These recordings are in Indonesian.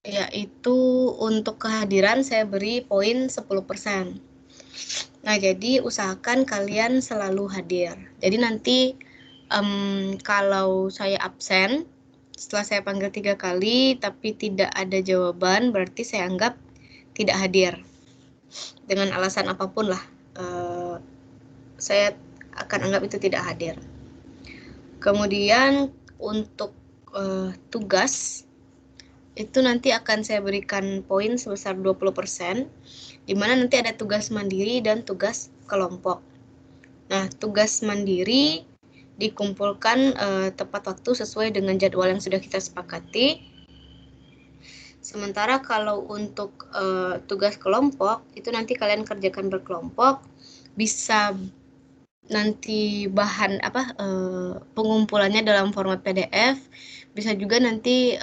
yaitu untuk kehadiran saya beri poin 10%. Nah, jadi usahakan kalian selalu hadir. Jadi nanti kalau saya absen, setelah saya panggil 3 kali, tapi tidak ada jawaban, berarti saya anggap tidak hadir. Dengan alasan apapun lah, saya akan anggap itu tidak hadir. Kemudian untuk tugas, itu nanti akan saya berikan poin sebesar 20%, di mana nanti ada tugas mandiri dan tugas kelompok. Nah, tugas mandiri dikumpulkan tepat waktu sesuai dengan jadwal yang sudah kita sepakati. Sementara kalau untuk tugas kelompok, itu nanti kalian kerjakan berkelompok, bisa nanti bahan pengumpulannya dalam format PDF, bisa juga nanti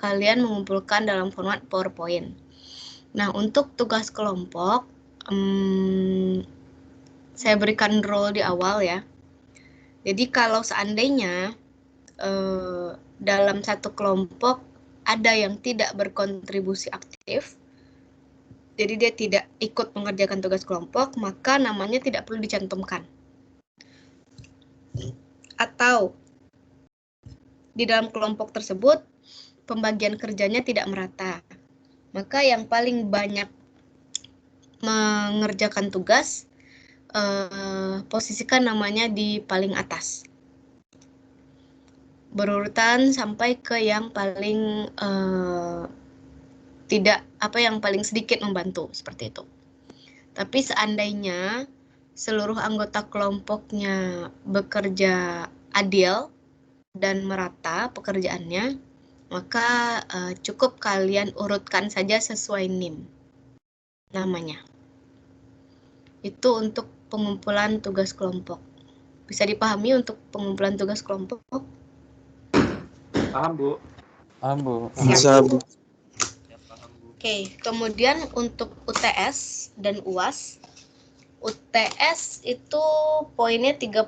kalian mengumpulkan dalam format PowerPoint. Nah, untuk tugas kelompok, saya berikan role di awal ya. Jadi kalau seandainya dalam satu kelompok ada yang tidak berkontribusi aktif, jadi dia tidak ikut mengerjakan tugas kelompok, maka namanya tidak perlu dicantumkan. Atau di dalam kelompok tersebut pembagian kerjanya tidak merata, maka yang paling banyak mengerjakan tugas posisikan namanya di paling atas, berurutan sampai ke yang paling yang paling sedikit membantu, seperti itu. Tapi seandainya seluruh anggota kelompoknya bekerja adil dan merata pekerjaannya, maka cukup kalian urutkan saja sesuai NIM namanya. Itu untuk pengumpulan tugas kelompok. Bisa dipahami untuk pengumpulan tugas kelompok? Paham, Bu. Paham, Bu. Bisa, Bu. Oke, kemudian untuk UTS dan UAS. UTS itu poinnya 30%,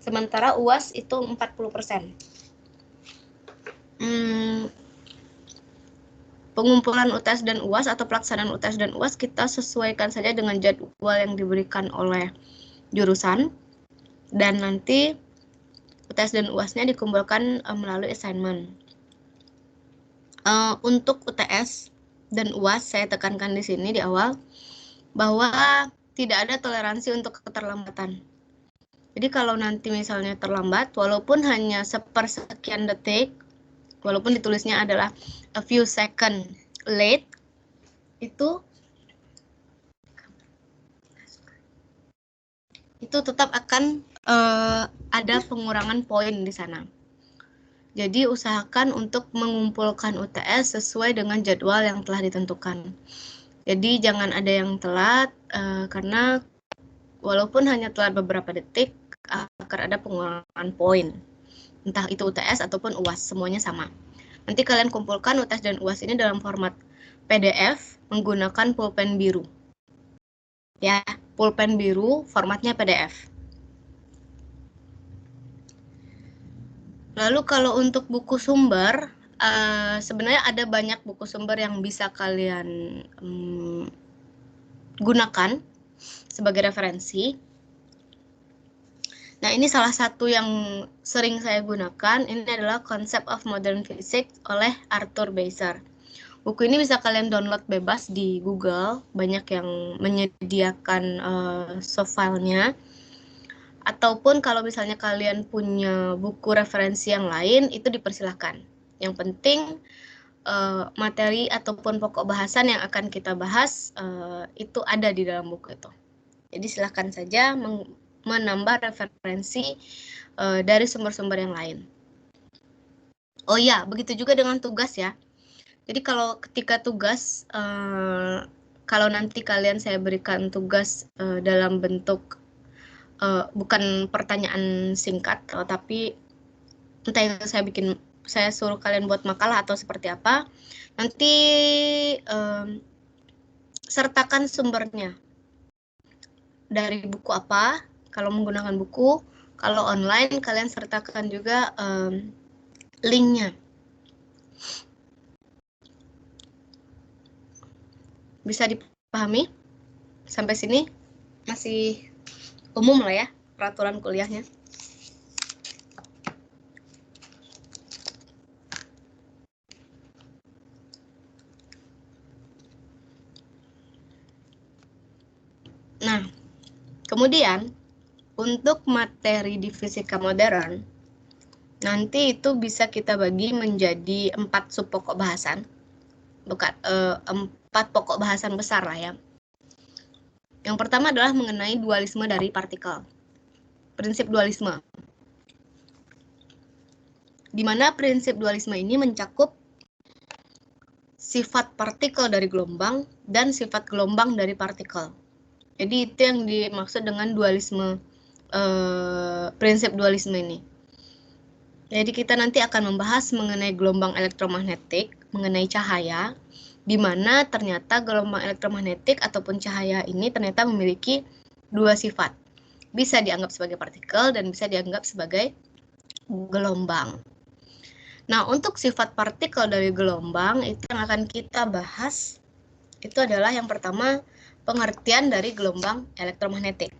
sementara UAS itu 40%. Pengumpulan UTS dan UAS atau pelaksanaan UTS dan UAS kita sesuaikan saja dengan jadwal yang diberikan oleh jurusan, dan nanti UTS dan UAS-nya dikumpulkan melalui assignment. Untuk UTS dan UAS saya tekankan di sini di awal bahwa tidak ada toleransi untuk keterlambatan. Jadi kalau nanti misalnya terlambat, walaupun hanya sepersekian detik, walaupun ditulisnya adalah a few second late, itu tetap akan ada pengurangan poin di sana. Jadi usahakan untuk mengumpulkan UTS sesuai dengan jadwal yang telah ditentukan. Jadi jangan ada yang telat, karena walaupun hanya telat beberapa detik, akan ada pengurangan poin. Entah itu UTS ataupun UAS, semuanya sama. Nanti kalian kumpulkan UTS dan UAS ini dalam format PDF menggunakan pulpen biru. Ya, pulpen biru formatnya PDF. Lalu kalau untuk buku sumber, sebenarnya ada banyak buku sumber yang bisa kalian gunakan sebagai referensi. Nah, ini salah satu yang sering saya gunakan, ini adalah Concept of Modern Physics oleh Arthur Beiser. Buku ini bisa kalian download bebas di Google, banyak yang menyediakan soft filenya. Ataupun kalau misalnya kalian punya buku referensi yang lain, itu dipersilahkan. Yang penting materi ataupun pokok bahasan yang akan kita bahas itu ada di dalam buku itu. Jadi silahkan saja menambah referensi dari sumber-sumber yang lain. Oh ya, begitu juga dengan tugas ya. Jadi kalau ketika tugas, kalau nanti saya berikan tugas dalam bentuk bukan pertanyaan singkat, tapi entah yang saya suruh kalian buat makalah atau seperti apa, nanti sertakan sumbernya. Dari buku apa, kalau menggunakan buku, kalau online kalian sertakan juga linknya. Bisa dipahami? Sampai sini masih umum lah ya peraturan kuliahnya. Nah, kemudian untuk materi di fisika modern, nanti itu bisa kita bagi menjadi 4 sub pokok bahasan. Bukan 4 pokok bahasan besar lah ya. Yang pertama adalah mengenai dualisme dari partikel. Prinsip dualisme. Di mana prinsip dualisme ini mencakup sifat partikel dari gelombang dan sifat gelombang dari partikel. Jadi itu yang dimaksud dengan dualisme, prinsip dualisme ini. Jadi kita nanti akan membahas mengenai gelombang elektromagnetik, mengenai cahaya, di mana ternyata gelombang elektromagnetik ataupun cahaya ini ternyata memiliki 2 sifat. Bisa dianggap sebagai partikel dan bisa dianggap sebagai gelombang. Nah, untuk sifat partikel dari gelombang itu yang akan kita bahas itu adalah yang pertama pengertian dari gelombang elektromagnetik.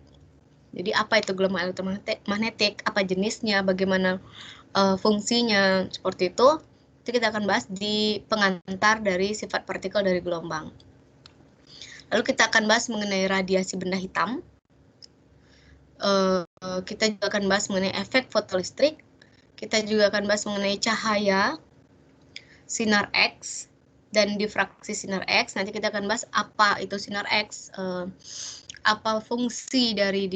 Jadi apa itu gelombang elektromagnetik, apa jenisnya, bagaimana fungsinya, seperti itu kita akan bahas di pengantar dari sifat partikel dari gelombang. Lalu kita akan bahas mengenai radiasi benda hitam. Kita juga akan bahas mengenai efek fotolistrik. Kita juga akan bahas mengenai cahaya, sinar X, dan difraksi sinar X. Nanti kita akan bahas apa itu sinar X, apa fungsi dari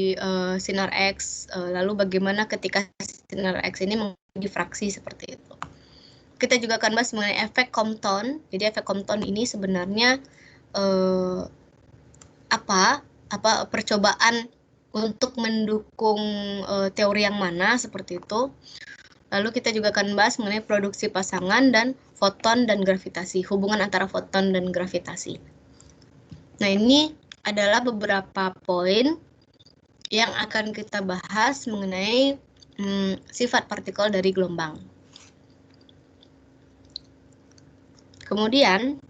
sinar X, lalu bagaimana ketika sinar X ini difraksi seperti itu. Kita juga akan bahas mengenai efek Compton. Jadi efek Compton ini sebenarnya apa percobaan untuk mendukung teori yang mana seperti itu. Lalu kita juga akan bahas mengenai produksi pasangan dan foton dan gravitasi, hubungan antara foton dan gravitasi. Nah, ini adalah beberapa poin yang akan kita bahas mengenai sifat partikel dari gelombang. Kemudian,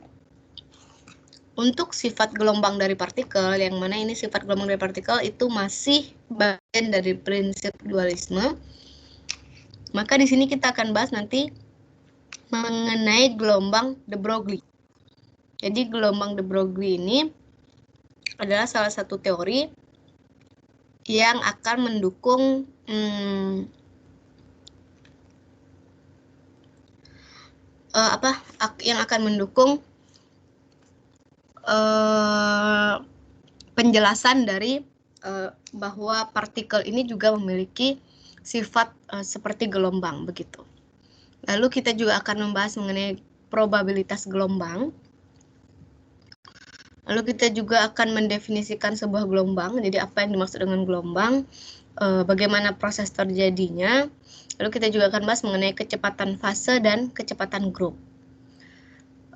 untuk sifat gelombang dari partikel, yang mana ini sifat gelombang dari partikel itu masih bagian dari prinsip dualisme. Maka di sini kita akan bahas nanti mengenai gelombang de Broglie. Jadi gelombang de Broglie ini adalah salah satu teori yang akan mendukung penjelasan dari bahwa partikel ini juga memiliki sifat seperti gelombang begitu. Lalu kita juga akan membahas mengenai probabilitas gelombang. Lalu kita juga akan mendefinisikan sebuah gelombang. Jadi apa yang dimaksud dengan gelombang, bagaimana proses terjadinya. Lalu kita juga akan bahas mengenai kecepatan fase dan kecepatan grup.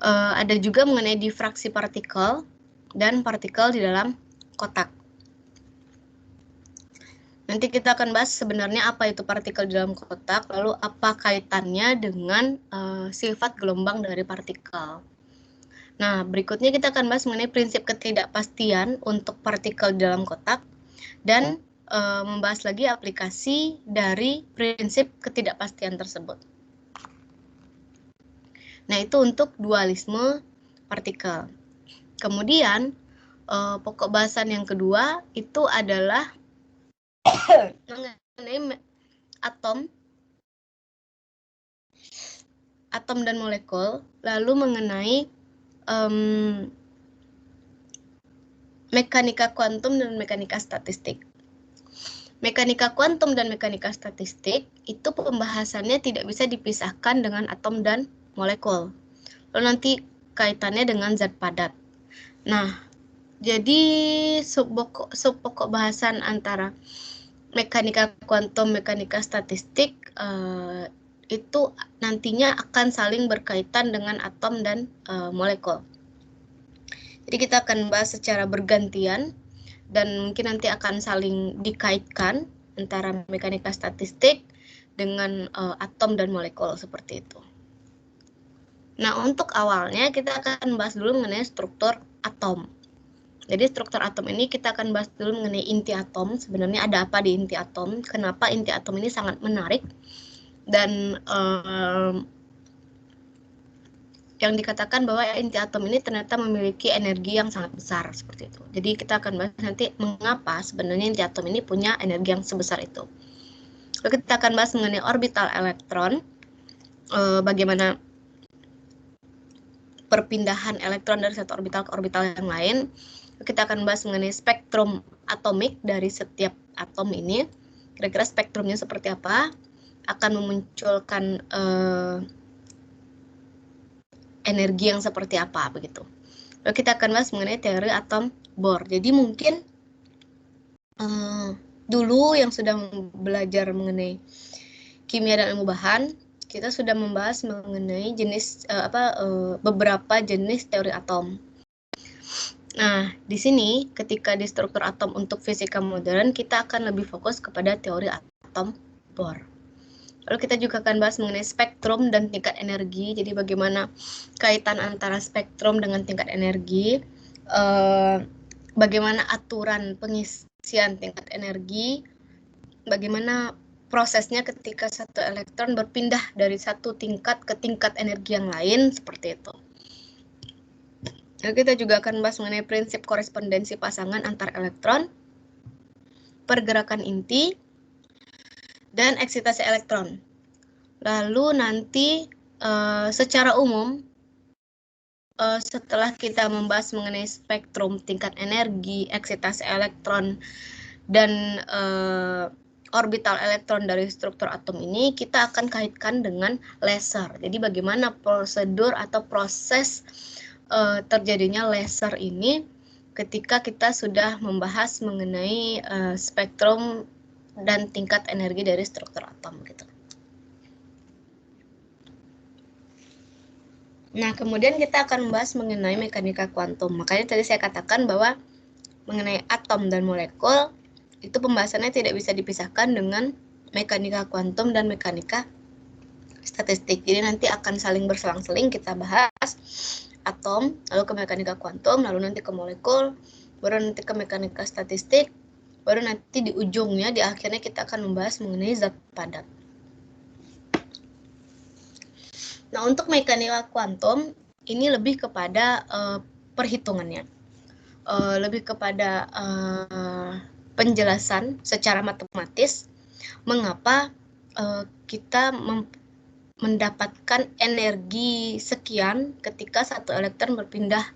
Ada juga mengenai difraksi partikel dan partikel di dalam kotak. Nanti kita akan bahas sebenarnya apa itu partikel di dalam kotak, lalu apa kaitannya dengan sifat gelombang dari partikel. Nah, berikutnya kita akan bahas mengenai prinsip ketidakpastian untuk partikel di dalam kotak dan membahas lagi aplikasi dari prinsip ketidakpastian tersebut. Nah, itu untuk dualisme partikel. Kemudian, pokok bahasan yang kedua itu adalah mengenai atom dan molekul, lalu mengenai mekanika kuantum dan mekanika statistik. Mekanika kuantum dan mekanika statistik itu pembahasannya tidak bisa dipisahkan dengan atom dan molekul. Lalu nanti kaitannya dengan zat padat. Nah, jadi sub pokok bahasan antara mekanika kuantum, mekanika statistik itu nantinya akan saling berkaitan dengan atom dan molekul. Jadi kita akan bahas secara bergantian dan mungkin nanti akan saling dikaitkan antara mekanika statistik dengan atom dan molekul seperti itu. Nah, untuk awalnya kita akan bahas dulu mengenai struktur atom. Jadi struktur atom ini kita akan bahas dulu mengenai inti atom. Sebenarnya ada apa di inti atom? Kenapa inti atom ini sangat menarik? Dan yang dikatakan bahwa inti atom ini ternyata memiliki energi yang sangat besar seperti itu. Jadi kita akan bahas nanti mengapa sebenarnya inti atom ini punya energi yang sebesar itu. Lalu kita akan bahas mengenai orbital elektron, bagaimana perpindahan elektron dari satu orbital ke orbital yang lain. Kita akan bahas mengenai spektrum atomik dari setiap atom ini. Kira-kira spektrumnya seperti apa, akan memunculkan energi yang seperti apa begitu. Lalu kita akan bahas mengenai teori atom Bohr. Jadi mungkin dulu yang sudah belajar mengenai kimia dan ilmu bahan, kita sudah membahas mengenai jenis beberapa jenis teori atom. Nah, di sini ketika di struktur atom untuk fisika modern, kita akan lebih fokus kepada teori atom Bohr. Lalu kita juga akan bahas mengenai spektrum dan tingkat energi. Jadi bagaimana kaitan antara spektrum dengan tingkat energi, bagaimana aturan pengisian tingkat energi, bagaimana prosesnya ketika satu elektron berpindah dari satu tingkat ke tingkat energi yang lain, seperti itu. Lalu kita juga akan bahas mengenai prinsip korespondensi pasangan antar elektron, pergerakan inti, dan eksitasi elektron. Lalu nanti secara umum, setelah kita membahas mengenai spektrum, tingkat energi, eksitasi elektron, dan orbital elektron dari struktur atom ini, kita akan kaitkan dengan laser. Jadi bagaimana prosedur atau proses terjadinya laser ini ketika kita sudah membahas mengenai spektrum dan tingkat energi dari struktur atom gitu. Nah, kemudian kita akan membahas mengenai mekanika kuantum. Makanya tadi saya katakan bahwa mengenai atom dan molekul itu pembahasannya tidak bisa dipisahkan dengan mekanika kuantum dan mekanika statistik. Jadi nanti akan saling berselang-seling kita bahas atom, lalu ke mekanika kuantum, lalu nanti ke molekul, baru nanti ke mekanika statistik, baru nanti di ujungnya, di akhirnya kita akan membahas mengenai zat padat. Nah, untuk mekanika kuantum, ini lebih kepada perhitungannya, lebih kepada penjelasan secara matematis, mengapa kita mendapatkan energi sekian ketika satu elektron berpindah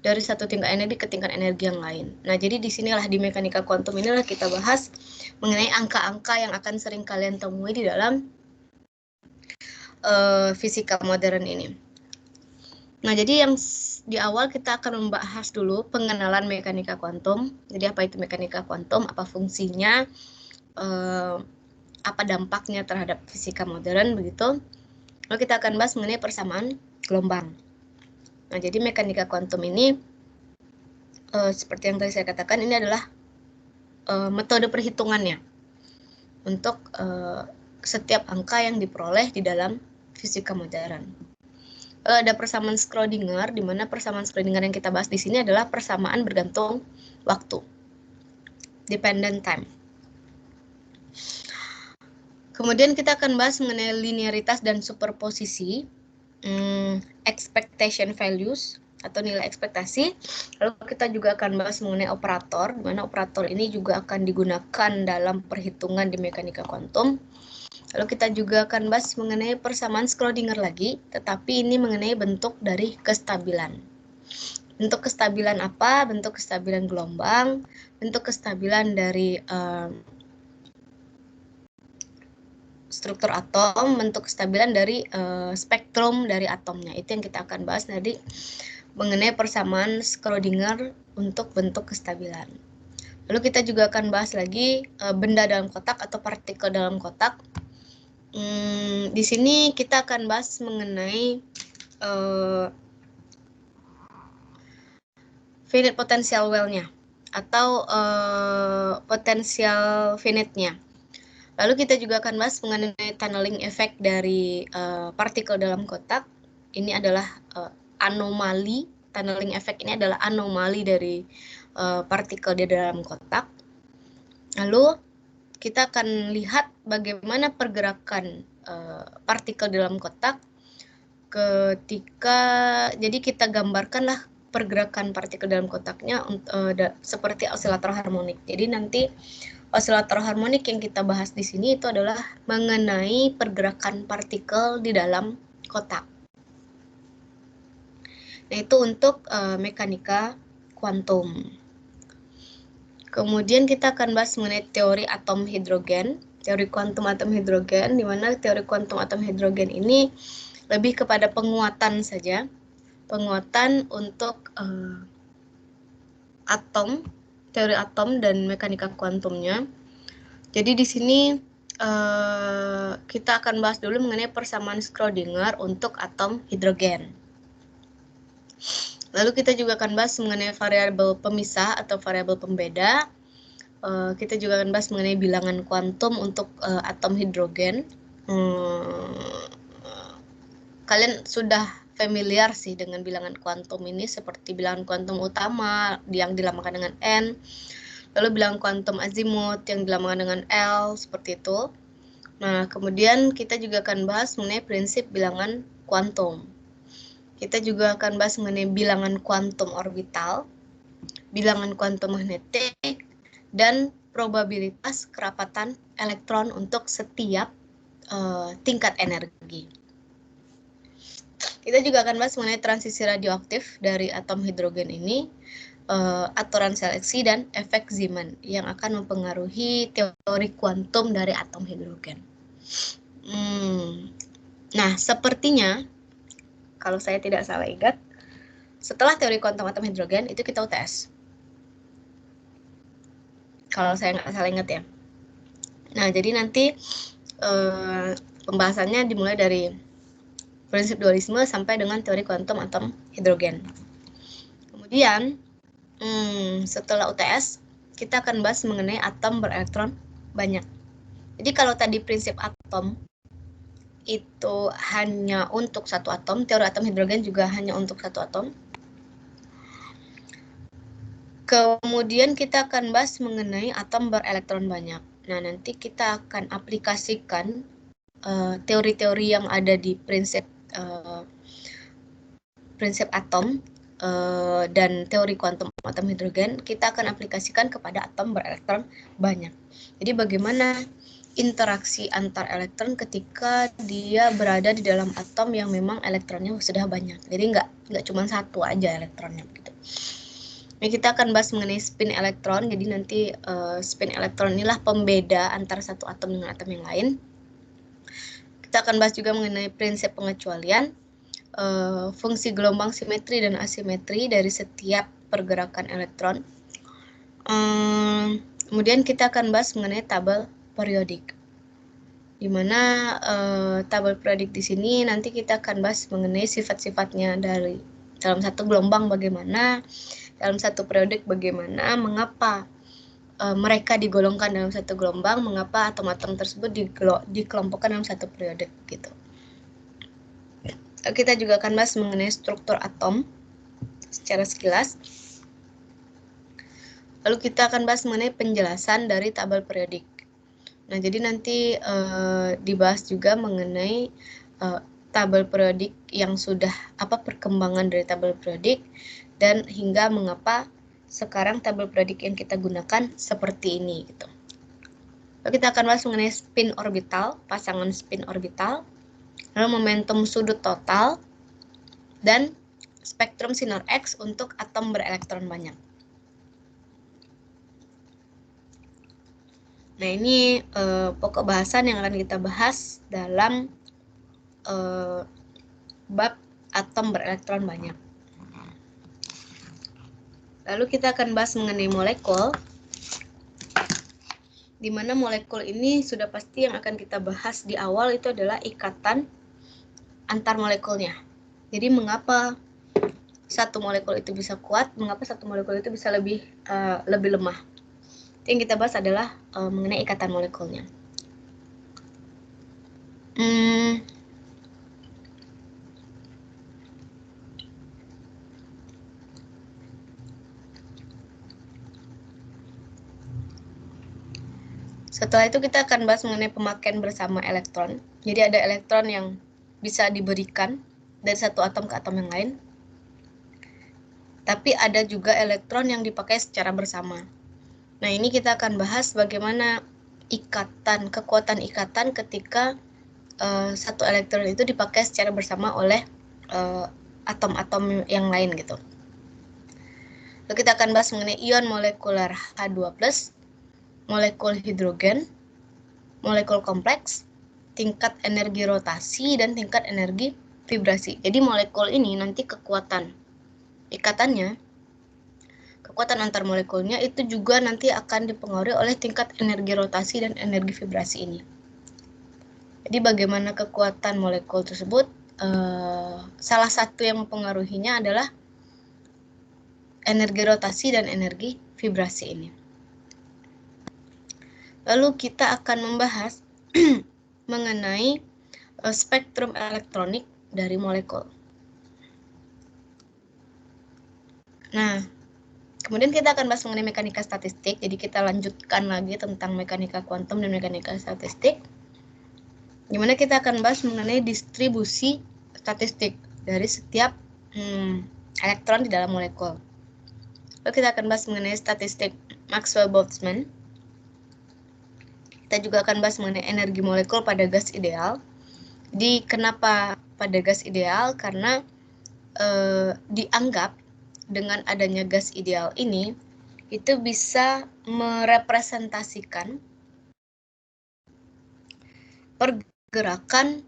dari satu tingkat energi ke tingkat energi yang lain. Nah, jadi disinilah di mekanika kuantum inilah kita bahas mengenai angka-angka yang akan sering kalian temui di dalam fisika modern ini. Nah, jadi yang di awal kita akan membahas dulu pengenalan mekanika kuantum. Jadi apa itu mekanika kuantum, apa fungsinya, apa dampaknya terhadap fisika modern begitu. Lalu kita akan bahas mengenai persamaan gelombang. Nah, jadi mekanika kuantum ini seperti yang tadi saya katakan, ini adalah metode perhitungannya untuk setiap angka yang diperoleh di dalam fisika modern. Ada persamaan Schrödinger, di mana persamaan Schrödinger yang kita bahas di sini adalah persamaan bergantung waktu, dependent time. Kemudian kita akan bahas mengenai linearitas dan superposisi, expectation values atau nilai ekspektasi. Lalu kita juga akan bahas mengenai operator, di mana operator ini juga akan digunakan dalam perhitungan di mekanika kuantum. Lalu kita juga akan bahas mengenai persamaan Schrödinger lagi, tetapi ini mengenai bentuk dari kestabilan. Bentuk kestabilan apa? Bentuk kestabilan gelombang, bentuk kestabilan dari struktur atom, bentuk kestabilan dari spektrum dari atomnya. Itu yang kita akan bahas tadi mengenai persamaan Schrödinger untuk bentuk kestabilan. Lalu kita juga akan bahas lagi benda dalam kotak atau partikel dalam kotak. Di sini kita akan bahas mengenai finite potential well-nya atau potensial finite-nya. Lalu kita juga akan bahas mengenai tunneling effect dari partikel dalam kotak. Ini adalah anomali tunneling effect ini adalah anomali dari partikel di dalam kotak. Lalu kita akan lihat bagaimana pergerakan partikel dalam kotak ketika, jadi kita gambarkanlah pergerakan partikel dalam kotaknya seperti osilator harmonik. Jadi nanti osilator harmonik yang kita bahas di sini itu adalah mengenai pergerakan partikel di dalam kotak. Nah, itu untuk mekanika kuantum. Kemudian kita akan bahas mengenai teori atom hidrogen, teori kuantum atom hidrogen, di mana teori kuantum atom hidrogen ini lebih kepada penguatan saja, penguatan untuk atom, teori atom dan mekanika kuantumnya. Jadi di sini kita akan bahas dulu mengenai persamaan Schrödinger untuk atom hidrogen. Lalu kita juga akan bahas mengenai variabel pemisah atau variabel pembeda. Kita juga akan bahas mengenai bilangan kuantum untuk atom hidrogen. Kalian sudah familiar sih dengan bilangan kuantum ini, seperti bilangan kuantum utama yang dilambangkan dengan N, lalu bilangan kuantum azimut yang dilambangkan dengan L, seperti itu. Nah, kemudian kita juga akan bahas mengenai prinsip bilangan kuantum. Kita juga akan bahas mengenai bilangan kuantum orbital, bilangan kuantum magnetik, dan probabilitas kerapatan elektron untuk setiap tingkat energi. Kita juga akan bahas mengenai transisi radioaktif dari atom hidrogen ini, aturan seleksi, dan efek Zeeman yang akan mempengaruhi teori kuantum dari atom hidrogen. Nah, sepertinya, kalau saya tidak salah ingat, setelah teori kuantum atom hidrogen, itu kita UTS. Kalau saya nggak salah ingat ya. Nah, jadi nanti pembahasannya dimulai dari prinsip dualisme sampai dengan teori kuantum atom hidrogen. Kemudian, setelah UTS, kita akan bahas mengenai atom berelektron banyak. Jadi kalau tadi prinsip atom itu hanya untuk satu atom, teori atom hidrogen juga hanya untuk satu atom. Kemudian kita akan bahas mengenai atom berelektron banyak. Nah, nanti kita akan aplikasikan teori-teori yang ada di prinsip atom dan teori kuantum atom hidrogen, kita akan aplikasikan kepada atom berelektron banyak. Jadi bagaimana interaksi antar elektron ketika dia berada di dalam atom yang memang elektronnya sudah banyak. Jadi nggak cuma satu aja elektronnya gitu. Nah, kita akan bahas mengenai spin elektron. Jadi nanti spin elektron inilah pembeda antara satu atom dengan atom yang lain. Kita akan bahas juga mengenai prinsip pengecualian, fungsi gelombang simetri dan asimetri dari setiap pergerakan elektron. Kemudian kita akan bahas mengenai tabel periodik, di mana tabel periodik di sini nanti kita akan bahas mengenai sifat-sifatnya dari dalam satu gelombang bagaimana, dalam satu periodik bagaimana, mengapa mereka digolongkan dalam satu gelombang, mengapa atom-atom tersebut dikelompokkan dalam satu periodik gitu. Kita juga akan bahas mengenai struktur atom secara sekilas. Lalu kita akan bahas mengenai penjelasan dari tabel periodik. Nah, jadi nanti dibahas juga mengenai tabel periodik yang sudah perkembangan dari tabel periodik dan hingga mengapa sekarang tabel periodik yang kita gunakan seperti ini gitu. Lalu kita akan bahas mengenai spin orbital, pasangan spin orbital, lalu momentum sudut total, dan spektrum sinar X untuk atom berelektron banyak. Nah, ini pokok bahasan yang akan kita bahas dalam bab atom berelektron banyak. Lalu kita akan bahas mengenai molekul, di mana molekul ini sudah pasti yang akan kita bahas di awal itu adalah ikatan antar molekulnya. Jadi mengapa satu molekul itu bisa kuat, mengapa satu molekul itu bisa lebih lemah. Yang kita bahas adalah mengenai ikatan molekulnya. Setelah itu kita akan bahas mengenai pemakaian bersama elektron. Jadi ada elektron yang bisa diberikan dari satu atom ke atom yang lain. Tapi ada juga elektron yang dipakai secara bersama. Nah, ini kita akan bahas bagaimana kekuatan ikatan ketika satu elektron itu dipakai secara bersama oleh atom-atom yang lain gitu. Lalu kita akan bahas mengenai ion molekuler H2+, molekul hidrogen, molekul kompleks, tingkat energi rotasi, dan tingkat energi vibrasi. Jadi molekul ini nanti kekuatan ikatannya, kekuatan antar molekulnya itu juga nanti akan dipengaruhi oleh tingkat energi rotasi dan energi vibrasi ini. Jadi bagaimana kekuatan molekul tersebut, salah satu yang mempengaruhinya adalah energi rotasi dan energi vibrasi ini. Lalu kita akan membahas mengenai spektrum elektronik dari molekul. Nah, kemudian kita akan bahas mengenai mekanika statistik. Jadi kita lanjutkan lagi tentang mekanika kuantum dan mekanika statistik. Dimana kita akan bahas mengenai distribusi statistik dari setiap elektron di dalam molekul. Lalu kita akan bahas mengenai statistik Maxwell-Boltzmann. Kita juga akan bahas mengenai energi molekul pada gas ideal. Jadi kenapa pada gas ideal? Karena dianggap dengan adanya gas ideal ini, itu bisa merepresentasikan pergerakan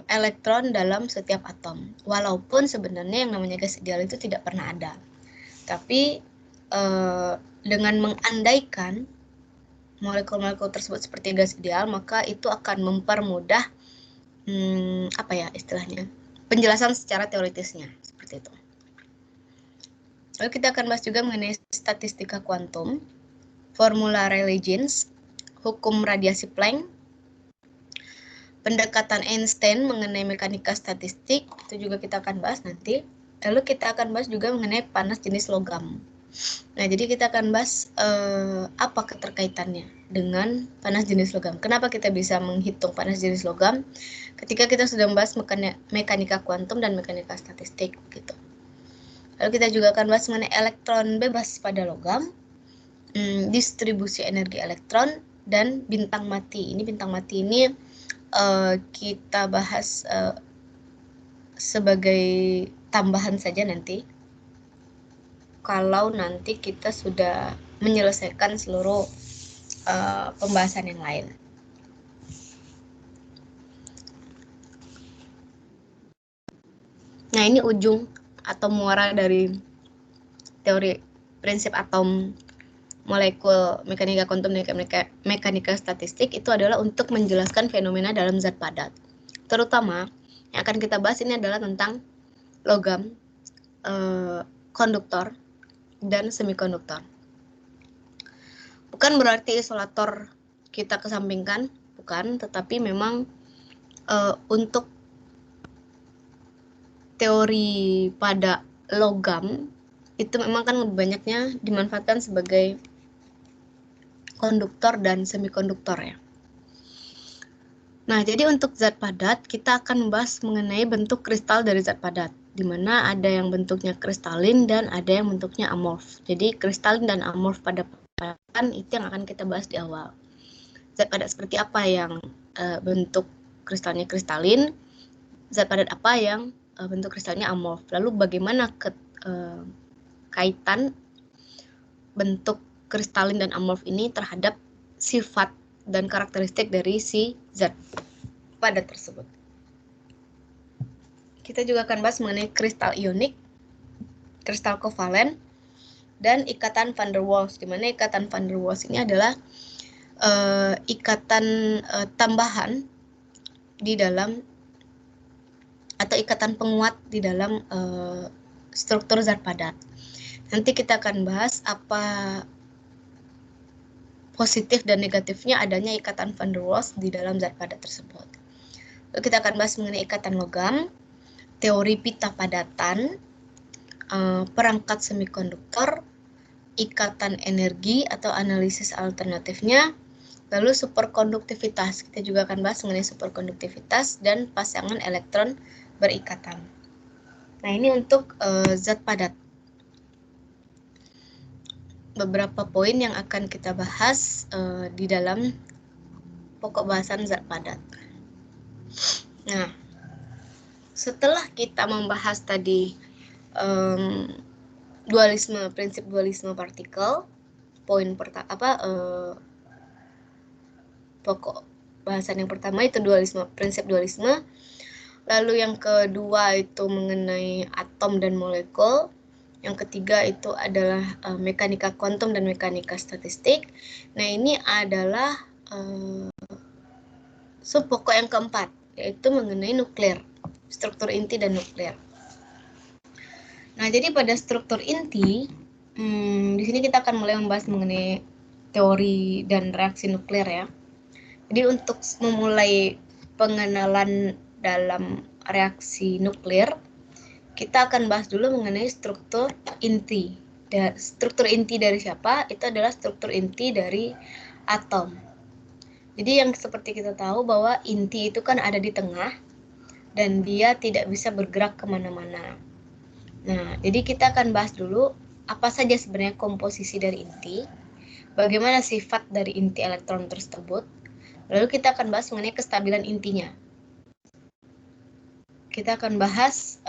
elektron dalam setiap atom. Walaupun sebenarnya yang namanya gas ideal itu tidak pernah ada. Tapi dengan mengandaikan molekul-molekul tersebut seperti gas ideal, maka itu akan mempermudah istilahnya, penjelasan secara teoritisnya, seperti itu. Lalu kita akan bahas juga mengenai statistika kuantum, formula Rayleigh-Jeans, hukum radiasi Planck, pendekatan Einstein mengenai mekanika statistik, itu juga kita akan bahas nanti. Lalu kita akan bahas juga mengenai panas jenis logam. Nah, jadi kita akan bahas apa keterkaitannya dengan panas jenis logam. Kenapa kita bisa menghitung panas jenis logam ketika kita sudah membahas mekanika kuantum dan mekanika statistik gitu. Lalu kita juga akan bahas mengenai elektron bebas pada logam, distribusi energi elektron, dan bintang mati. Ini bintang mati ini kita bahas sebagai tambahan saja nanti, kalau nanti kita sudah menyelesaikan seluruh pembahasan yang lain. Nah, ini ujung atau muara dari teori prinsip atom, molekul, mekanika kuantum, dan mekanika statistik itu adalah untuk menjelaskan fenomena dalam zat padat. Terutama yang akan kita bahas ini adalah tentang logam, konduktor, dan semikonduktor. Bukan berarti isolator kita kesampingkan, bukan, tetapi memang untuk teori pada logam itu memang kan lebih banyaknya dimanfaatkan sebagai konduktor dan semikonduktor ya. Nah, jadi untuk zat padat kita akan membahas mengenai bentuk kristal dari zat padat, di mana ada yang bentuknya kristalin dan ada yang bentuknya amorf. Jadi kristalin dan amorf pada padatan itu yang akan kita bahas di awal. Zat padat seperti apa yang bentuk kristalnya kristalin, zat padat apa yang bentuk kristalnya amorf. Lalu bagaimana kaitan bentuk kristalin dan amorf ini terhadap sifat dan karakteristik dari si zat padat tersebut. Kita juga akan bahas mengenai kristal ionik, kristal kovalen, dan ikatan van der Waals, di mana ikatan van der Waals ini adalah ikatan tambahan di dalam atau ikatan penguat di dalam struktur zat padat. Nanti kita akan bahas apa positif dan negatifnya adanya ikatan van der Waals di dalam zat padat tersebut. Lalu kita akan bahas mengenai ikatan logam, teori pita padatan, perangkat semikonduktor, ikatan energi atau analisis alternatifnya, Lalu superkonduktivitas, kita juga akan bahas mengenai superkonduktivitas dan pasangan elektron berikatan. Nah, ini untuk zat padat. Beberapa poin yang akan kita bahas di dalam pokok bahasan zat padat. Nah, setelah kita membahas tadi prinsip dualisme partikel, poin pertama pokok bahasan yang pertama itu prinsip dualisme. Lalu yang kedua itu mengenai atom dan molekul. Yang ketiga itu adalah mekanika kuantum dan mekanika statistik. Nah, ini adalah subpokok yang keempat, yaitu mengenai nuklir, struktur inti dan nuklir. Nah, jadi pada struktur inti, di sini kita akan mulai membahas mengenai teori dan reaksi nuklir ya. Jadi untuk memulai pengenalan dalam reaksi nuklir, kita akan bahas dulu mengenai struktur inti. Struktur inti dari siapa? Itu adalah struktur inti dari atom. Jadi yang seperti kita tahu bahwa inti itu kan ada di tengah dan dia tidak bisa bergerak kemana-mana. Nah, jadi kita akan bahas dulu apa saja sebenarnya komposisi dari inti, bagaimana sifat dari inti elektron tersebut, lalu kita akan bahas mengenai kestabilan intinya. Kita akan bahas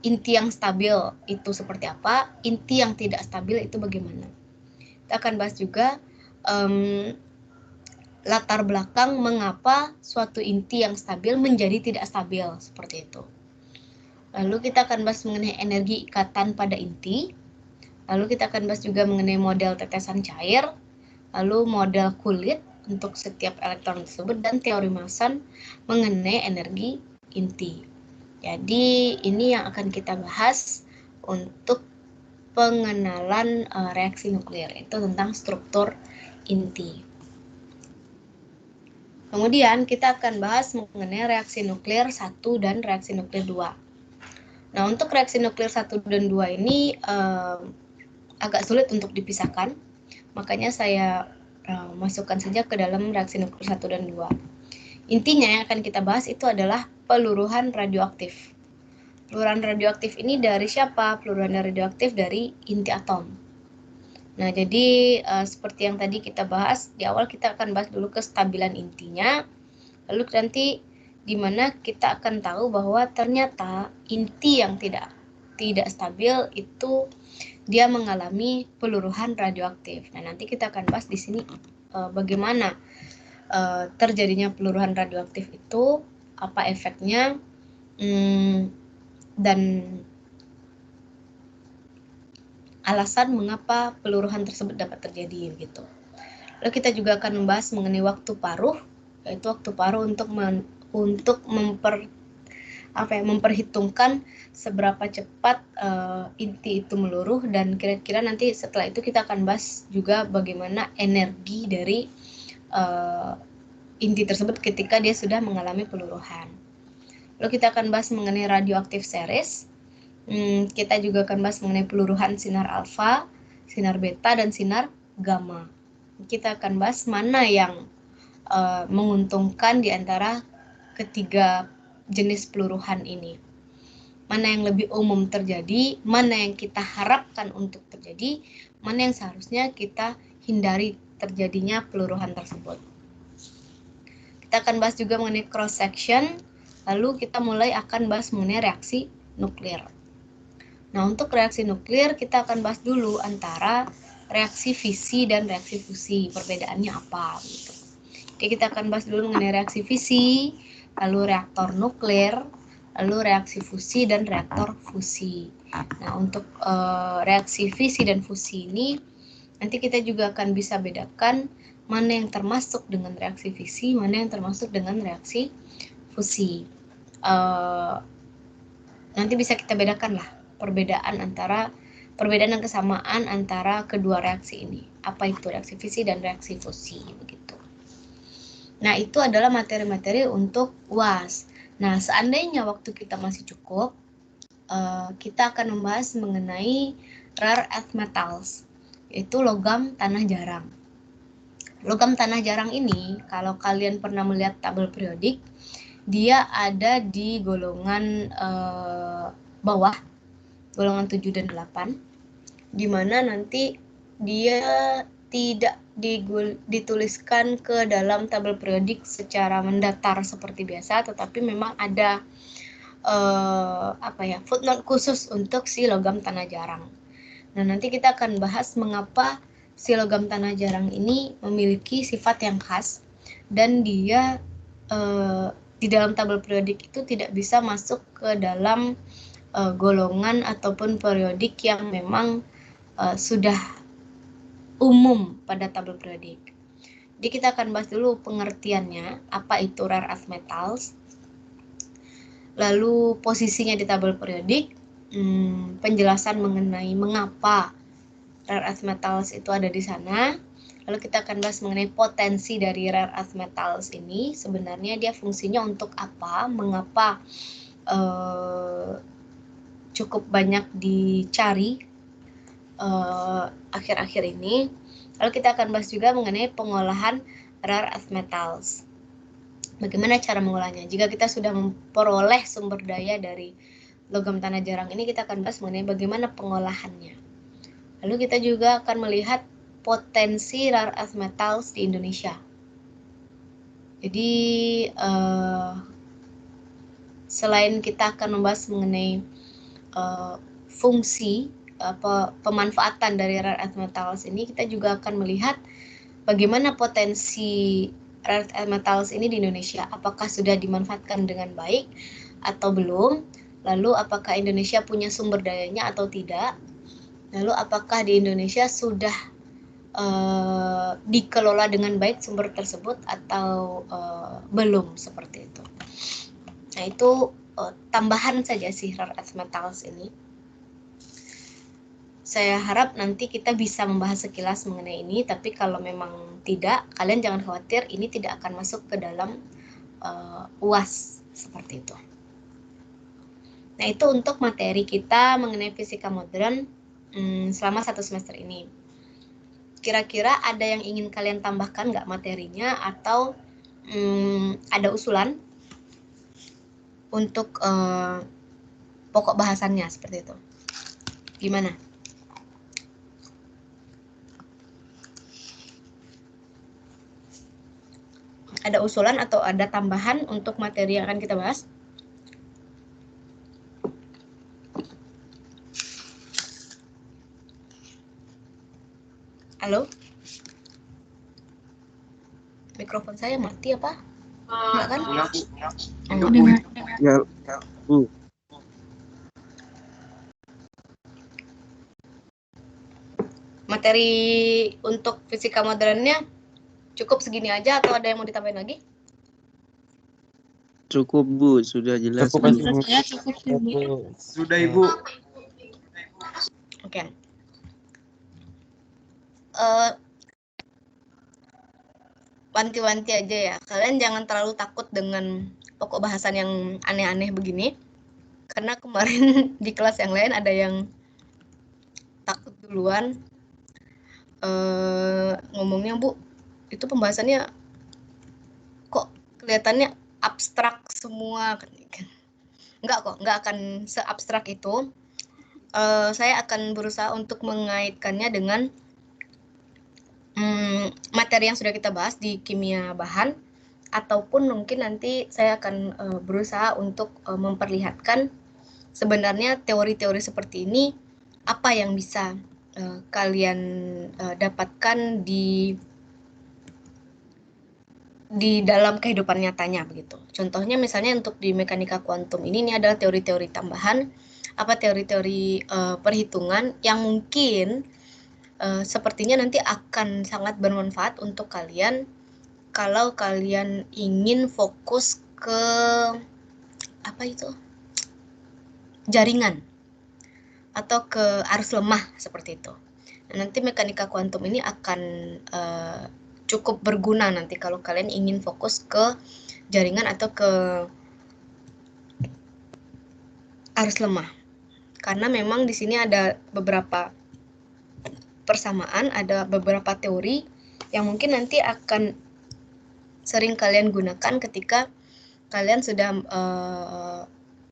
inti yang stabil itu seperti apa, inti yang tidak stabil itu bagaimana. Kita akan bahas juga latar belakang mengapa suatu inti yang stabil menjadi tidak stabil, seperti itu. Lalu kita akan bahas mengenai energi ikatan pada inti. Lalu kita akan bahas juga mengenai model tetesan cair, lalu model kulit untuk setiap elektron tersebut, dan teori Mason mengenai energi inti. Jadi ini yang akan kita bahas untuk pengenalan reaksi nuklir, itu tentang struktur inti. Kemudian kita akan bahas mengenai reaksi nuklir 1 dan reaksi nuklir 2. Nah, untuk reaksi nuklir 1 dan 2 ini agak sulit untuk dipisahkan, makanya saya masukkan saja ke dalam reaksi nuklir 1 dan 2. Intinya yang akan kita bahas itu adalah peluruhan radioaktif. Peluruhan radioaktif ini dari siapa? Peluruhan radioaktif dari inti atom. Nah, jadi seperti yang tadi kita bahas, di awal kita akan bahas dulu kestabilan intinya, lalu nanti di mana kita akan tahu bahwa ternyata inti yang tidak stabil itu dia mengalami peluruhan radioaktif. Nah, nanti kita akan bahas di sini bagaimana terjadinya peluruhan radioaktif itu, apa efeknya, dan alasan mengapa peluruhan tersebut dapat terjadi gitu. Lalu kita juga akan membahas mengenai waktu paruh, yaitu waktu paruh untuk memperhitungkan seberapa cepat inti itu meluruh, dan kira-kira nanti setelah itu kita akan bahas juga bagaimana energi dari inti tersebut ketika dia sudah mengalami peluruhan. Lalu kita akan bahas mengenai radioaktif series. Kita juga akan bahas mengenai peluruhan sinar alfa, sinar beta, dan sinar gamma. Kita akan bahas mana yang menguntungkan di antara ketiga jenis peluruhan ini. Mana yang lebih umum terjadi, mana yang kita harapkan untuk terjadi, mana yang seharusnya kita hindari terjadinya peluruhan tersebut. Kita akan bahas juga mengenai cross section, lalu kita mulai akan bahas mengenai reaksi nuklir. Nah, untuk reaksi nuklir kita akan bahas dulu antara reaksi fisi dan reaksi fusi, perbedaannya apa gitu. Oke, kita akan bahas dulu mengenai reaksi fisi, lalu reaktor nuklir, lalu reaksi fusi dan reaktor fusi. Nah, untuk reaksi fisi dan fusi ini nanti kita juga akan bisa bedakan mana yang termasuk dengan reaksi fisi, mana yang termasuk dengan reaksi fusi. Nanti bisa kita bedakan lah perbedaan dan kesamaan antara kedua reaksi ini. Apa itu reaksi fisi dan reaksi fusi begitu. Nah, itu adalah materi-materi untuk UAS. Nah, seandainya waktu kita masih cukup, kita akan membahas mengenai rare earth metals, yaitu logam tanah jarang. Logam tanah jarang ini, kalau kalian pernah melihat tabel periodik, dia ada di golongan bawah, golongan 7 dan 8, di mana nanti dia tidak dituliskan ke dalam tabel periodik secara mendatar seperti biasa, tetapi memang ada footnote khusus untuk si logam tanah jarang. Nah, nanti kita akan bahas mengapa si logam tanah jarang ini memiliki sifat yang khas dan dia di dalam tabel periodik itu tidak bisa masuk ke dalam golongan ataupun periodik yang memang sudah umum pada tabel periodik. Jadi kita akan bahas dulu pengertiannya, apa itu rare earth metals, lalu posisinya di tabel periodik, penjelasan mengenai mengapa rare earth metals itu ada di sana. Lalu kita akan bahas mengenai potensi dari rare earth metals ini, sebenarnya dia fungsinya untuk apa, mengapa cukup banyak dicari akhir-akhir ini. Lalu kita akan bahas juga mengenai pengolahan rare earth metals. Bagaimana cara mengolahnya? Jika kita sudah memperoleh sumber daya dari logam tanah jarang ini, kita akan bahas mengenai bagaimana pengolahannya. Lalu kita juga akan melihat potensi rare earth metals di Indonesia. Jadi selain kita akan membahas mengenai fungsi pemanfaatan dari rare earth metals ini, kita juga akan melihat bagaimana potensi rare earth metals ini di Indonesia. Apakah sudah dimanfaatkan dengan baik atau belum? Lalu apakah Indonesia punya sumber dayanya atau tidak? Lalu apakah di Indonesia sudah dikelola dengan baik sumber tersebut atau belum, seperti itu. Nah, itu tambahan saja sih rare earth metals ini. Saya harap nanti kita bisa membahas sekilas mengenai ini, tapi kalau memang tidak, kalian jangan khawatir, ini tidak akan masuk ke dalam UAS, seperti itu. Nah, itu untuk materi kita mengenai fisika modern selama 1 semester ini. Kira-kira ada yang ingin kalian tambahkan nggak materinya, atau ada usulan untuk pokok bahasannya, seperti itu? Gimana? Ada usulan atau ada tambahan untuk materi yang akan kita bahas? Halo? Mikrofon saya mati apa? Enggak kan? Ya, Bu. Materi untuk fisika modernnya cukup segini aja atau ada yang mau ditambahin lagi? Cukup, Bu. Sudah jelas. Cukup, Bu. saya cukup sih, Bu. Sudah, Ibu. Oke. Wanti-wanti aja ya. Kalian jangan terlalu takut dengan pokok bahasan yang aneh-aneh begini. Karena kemarin di kelas yang lain ada yang takut duluan. Ngomongnya, Bu, itu pembahasannya kok kelihatannya abstrak semua. Enggak kok, enggak akan seabstrak itu. Saya akan berusaha untuk mengaitkannya dengan materi yang sudah kita bahas di kimia bahan, ataupun mungkin nanti saya akan berusaha untuk memperlihatkan sebenarnya teori-teori seperti ini apa yang bisa kalian dapatkan di dalam kehidupan nyatanya, begitu. Contohnya misalnya untuk di mekanika kuantum ini adalah teori-teori tambahan, teori-teori perhitungan yang mungkin sepertinya nanti akan sangat bermanfaat untuk kalian kalau kalian ingin fokus ke jaringan atau ke arus lemah, seperti itu. Nah, nanti mekanika kuantum ini akan cukup berguna nanti kalau kalian ingin fokus ke jaringan atau ke arus lemah. Karena memang di sini ada beberapa persamaan, ada beberapa teori yang mungkin nanti akan sering kalian gunakan ketika kalian sudah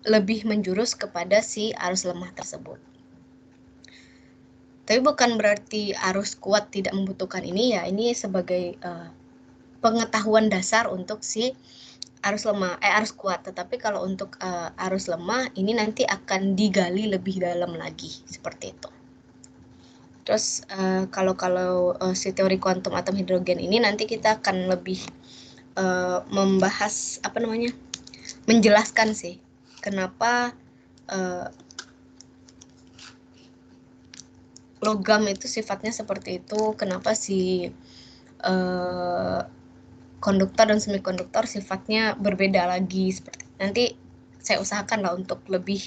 lebih menjurus kepada si arus lemah tersebut. Tapi bukan berarti arus kuat tidak membutuhkan ini ya, ini sebagai pengetahuan dasar untuk si arus kuat. Tetapi kalau untuk arus lemah ini nanti akan digali lebih dalam lagi seperti itu. Terus kalau si teori kuantum atom hidrogen ini nanti kita akan lebih membahas menjelaskan sih kenapa logam itu sifatnya seperti itu, kenapa si konduktor dan semikonduktor sifatnya berbeda lagi seperti itu. Nanti saya usahakan lah untuk lebih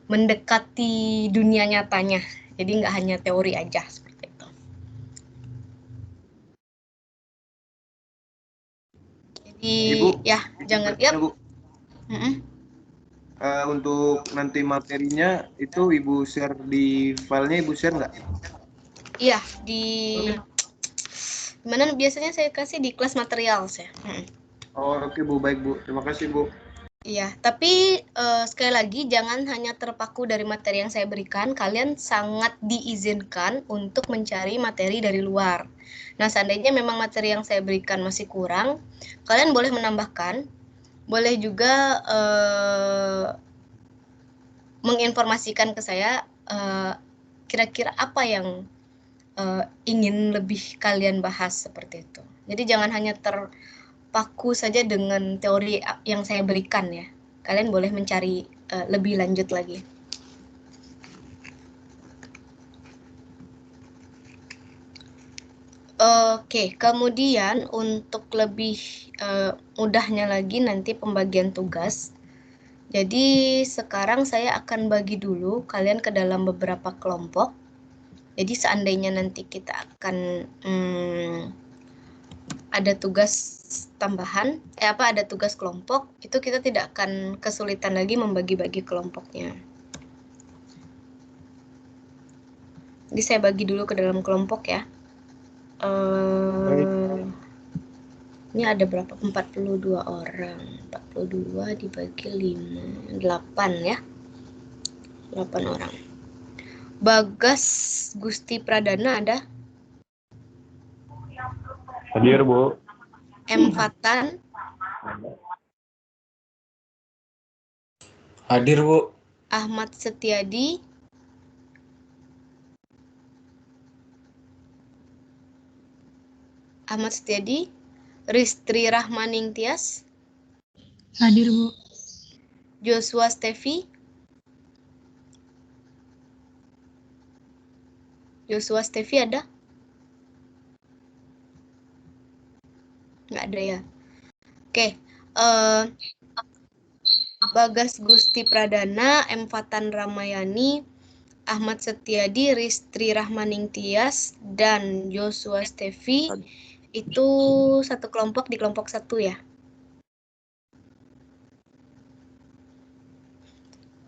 mendekati dunia nyatanya, jadi nggak hanya teori aja seperti itu. Jadi Ibu, ya jangan Bu. Untuk nanti materinya itu Ibu share di filenya, Ibu share nggak? Iya, mana biasanya saya kasih di kelas material saya. Oh, oke Bu, baik Bu. Terima kasih Bu. Iya, tapi sekali lagi jangan hanya terpaku dari materi yang saya berikan, kalian sangat diizinkan untuk mencari materi dari luar. Nah, seandainya memang materi yang saya berikan masih kurang, kalian boleh menambahkan, boleh juga menginformasikan ke saya kira-kira apa yang ingin lebih kalian bahas seperti itu. Jadi jangan hanya terpaku saja dengan teori yang saya berikan ya. Kalian boleh mencari lebih lanjut lagi. Oke, kemudian untuk lebih mudahnya lagi nanti pembagian tugas. Jadi sekarang saya akan bagi dulu kalian ke dalam beberapa kelompok. Jadi seandainya nanti kita akan ada tugas tambahan, ada tugas kelompok, itu kita tidak akan kesulitan lagi membagi-bagi kelompoknya. Jadi saya bagi dulu ke dalam kelompok ya. Ini ada berapa? 42 orang. 42 dibagi 5, 8 ya. 8 orang. Bagas Gusti Pradana ada? Hadir Bu. M. Fatan? Hadir Bu. Ahmad Setiadi? Ahmad Setiadi? Ristri Rahmaning Tias? Hadir Bu. Joshua Stevi? Joshua Stevi ada? Nggak ada ya. Oke. Bagas Gusti Pradana, M. Fatan Ramayani, Ahmad Setiadi, Ristri Rahmaning Tias, dan Joshua Stevi itu satu kelompok di kelompok 1 ya.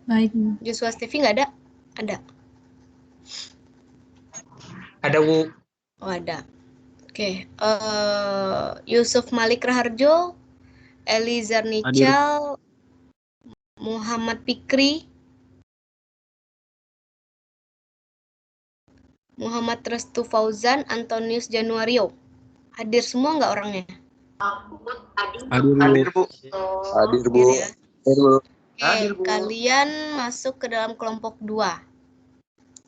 Baik Bu. Joshua Stevi nggak ada? Ada. Ada Bu. Oh ada. Oke. Yusuf Malik Raharjo, Elizar Nichal, Muhammad Fikri, Muhammad Restu Fauzan, Antonius Januario. Hadir semua nggak orangnya? Hadir Bu. Hadir Bu. Ya. Hadir Bu. Oke, kalian masuk ke dalam kelompok 2.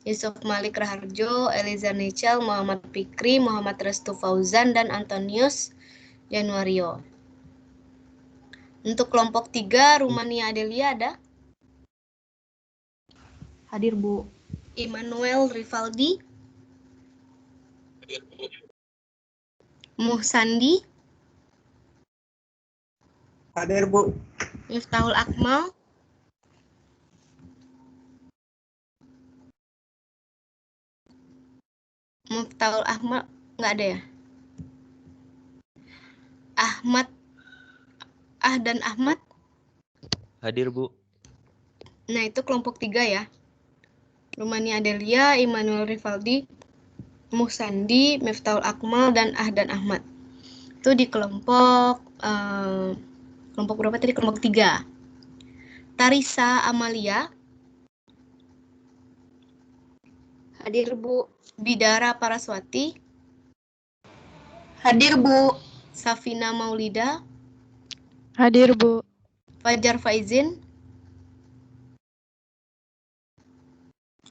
Yusuf Malik Raharjo, Elizar Nichal, Muhammad Fikri, Muhammad Restu Fauzan, dan Antonius Januario. Untuk kelompok 3, Rumania Adelia ada? Hadir Bu. Immanuel Rivaldi? Muhsandi? Hadir Bu. Miftahul Akmal? Miftahul Akmal nggak ada ya? Ahmad dan Ahmad? Hadir Bu. Nah itu kelompok 3 ya. Rumania Adelia, Immanuel Rivaldi, Musandi, Miftahul Akmal, dan Ahdan Ahmad. Itu di kelompok berapa tadi? Kelompok 3. Tarisa Amalia. Hadir, Bu. Bidara Paraswati. Hadir, Bu. Safina Maulida. Hadir, Bu. Fajar Faizin.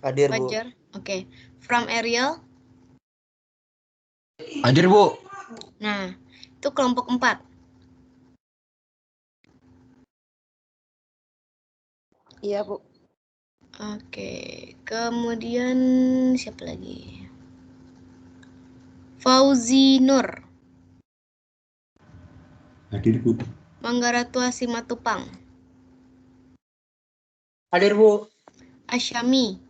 Hadir, Bu. Fajar. Oke. From Ariel. Hadir, Bu. Nah, itu kelompok 4. Iya, Bu. Oke, kemudian siapa lagi? Fauzi Nur. Hadir, Bu. Manggaratua Simatupang. Hadir, Bu. Asyami.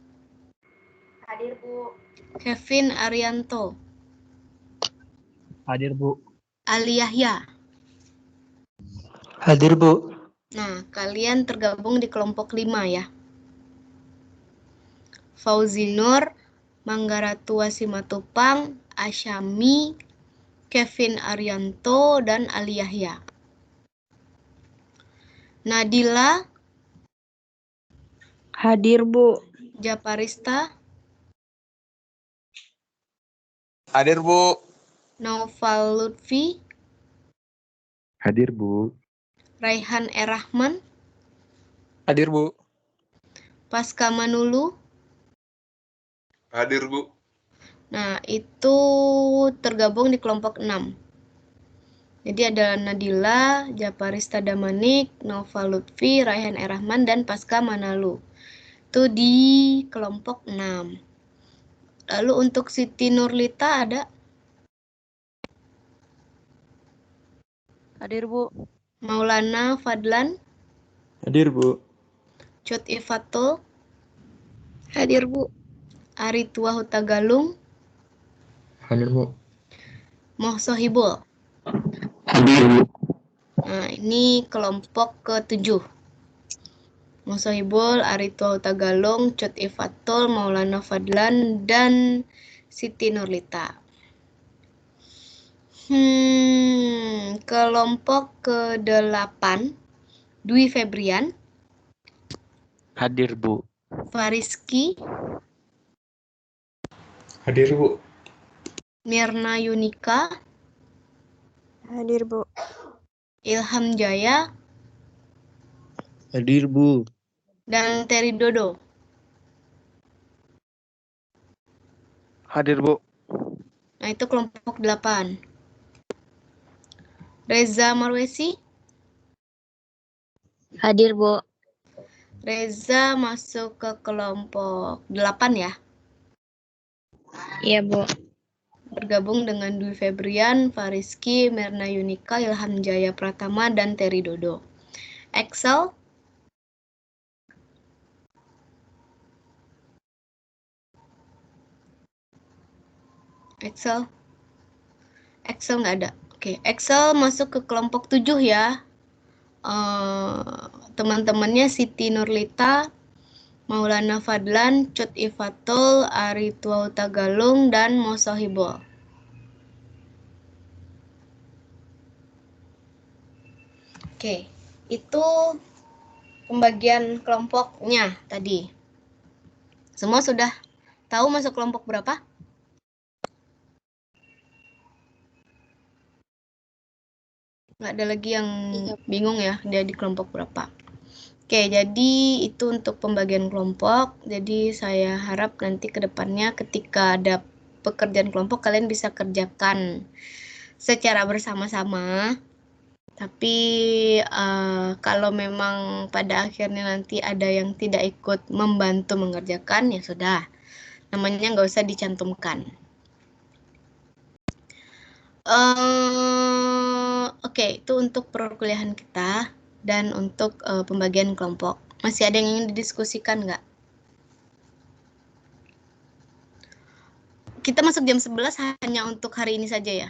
Hadir, Bu. Kevin Arianto. Hadir, Bu. Ali Yahya. Hadir, Bu. Nah, kalian tergabung di kelompok 5 ya. Fauzi Nur, Manggaratua Simatupang, Asyami, Kevin Arianto, dan Ali Yahya. Nadila. Hadir, Bu. Japarista. Hadir, Bu. Naufal Lutfi. Hadir, Bu. Raihan Rahman. Hadir, Bu. Pasca Manulu. Hadir, Bu. Nah, itu tergabung di kelompok 6. Jadi ada Nadila, Japarista Damanik, Nova Lutfi, Raihan Rahman, dan Pasca Manalu. Itu di kelompok 6. Lalu untuk Siti Nurlita ada? Hadir, Bu. Maulana Fadlan. Hadir, Bu. Cut Ifatul. Hadir, Bu. Aritua Hutagalung. Hadir, Bu. Moh Sohibul. Hadir, Bu. Nah, ini kelompok ke-7. Moh Sohibul, Aritua Hutagalung, Cut Ifatul, Maulana Fadlan, dan Siti Nurlita. Kelompok ke-8, Dwi Febrian. Hadir, Bu. Fariski. Hadir, Bu. Mirna Yunika. Hadir, Bu. Ilham Jaya. Hadir, Bu. Dan Terry Dodo. Hadir, Bu. Nah, itu kelompok 8. Reza Marwesi. Hadir, Bu. Reza masuk ke kelompok 8 ya. Iya, Bu. Bergabung dengan Dwi Febrian, Fariski, Mirna Yunika, Ilham Jaya Pratama, dan Terry Dodo. Excel. Excel nggak ada. Oke, Excel masuk ke kelompok 7 ya. Teman-temannya Siti Nurlita, Maulana Fadlan, Cut Ifatul, Aritua Hutagalung, dan Moh Sohibul. Oke, itu pembagian kelompoknya tadi. Semua sudah tahu masuk kelompok berapa? Nggak ada lagi yang bingung ya, dia di kelompok berapa. Oke, jadi itu untuk pembagian kelompok. Jadi saya harap nanti ke depannya ketika ada pekerjaan kelompok kalian bisa kerjakan secara bersama-sama. Tapi kalau memang pada akhirnya nanti ada yang tidak ikut membantu mengerjakan, ya sudah. Namanya nggak usah dicantumkan. Oke, itu untuk perkuliahan kita dan untuk pembagian kelompok. Masih ada yang ingin didiskusikan nggak? Kita masuk jam 11 hanya untuk hari ini saja ya.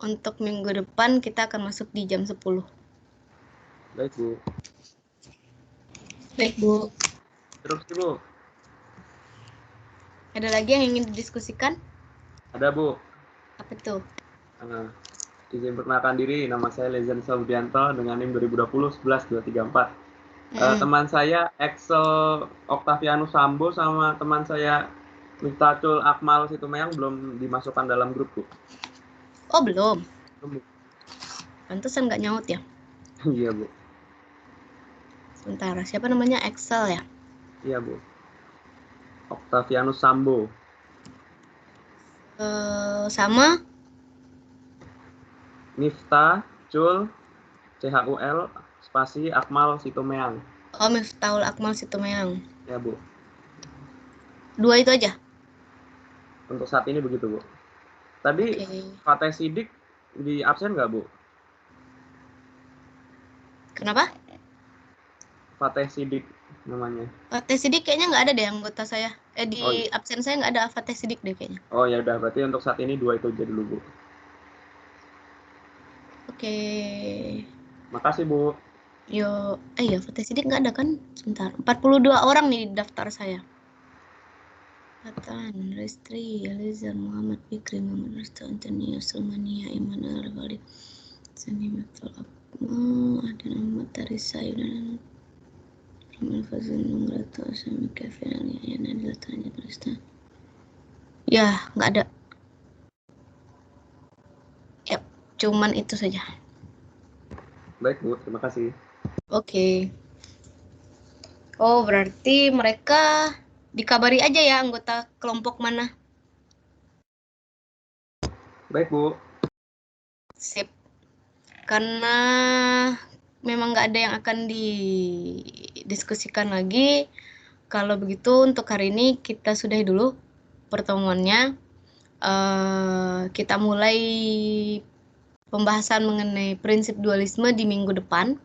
Untuk minggu depan kita akan masuk di jam 10. Baik, Bu. Baik, Bu. Terus, Bu. Ada lagi yang ingin didiskusikan? Ada, Bu. Apa tuh? Izin perkenalkan diri, nama saya Lezen Saudianto dengan NIM 2020 11234. Teman saya Excel Octavianus Sambo sama teman saya Miftahul Akmal Situmayang belum dimasukkan dalam grup, Bu. Oh, belum. Belum, Bu. Pantesan nggak nyaut ya. Iya, Bu. Sebentar, siapa namanya? Excel ya? Iya, Bu. Octavianus Sambo. Sama? Miftahul CHUL spasi Akmal Situmayang. Oh, Miftahul Akmal Situmayang. Ya, Bu. 2 itu aja? Untuk saat ini begitu, Bu. Tadi Fateh Sidik di absen nggak, Bu? Kenapa? Fateh Sidik namanya. Fateh Sidik kayaknya nggak ada deh anggota saya. Di absen saya nggak ada Fateh Sidik deh kayaknya. Oh ya udah, berarti untuk saat ini 2 itu aja dulu, Bu. Oke. Makasih, Bu. Yo, ya Fateh Sidik nggak ada kan? Sebentar. 42 orang nih di daftar saya. Atan, Restri, Elizar, Muhammad Fikri, Muhammad Resto, Antonio, Sulmania, Iman Al-Walid, Sani Matul Akmal, ada Muhammad Tarisa, Yudan, Rahman Fazil, Nungrato, Asami Kevin, Alia, Nadila, Tanya, Trista. Ya, nggak ada. Yap, cuman itu saja. Baik, Bu. Terima kasih. Oke. Oh, berarti mereka dikabari aja ya anggota kelompok mana. Baik, Bu. Sip. Karena memang nggak ada yang akan didiskusikan lagi. Kalau begitu untuk hari ini kita sudahi dulu pertemuannya. Kita mulai pembahasan mengenai prinsip dualisme di minggu depan.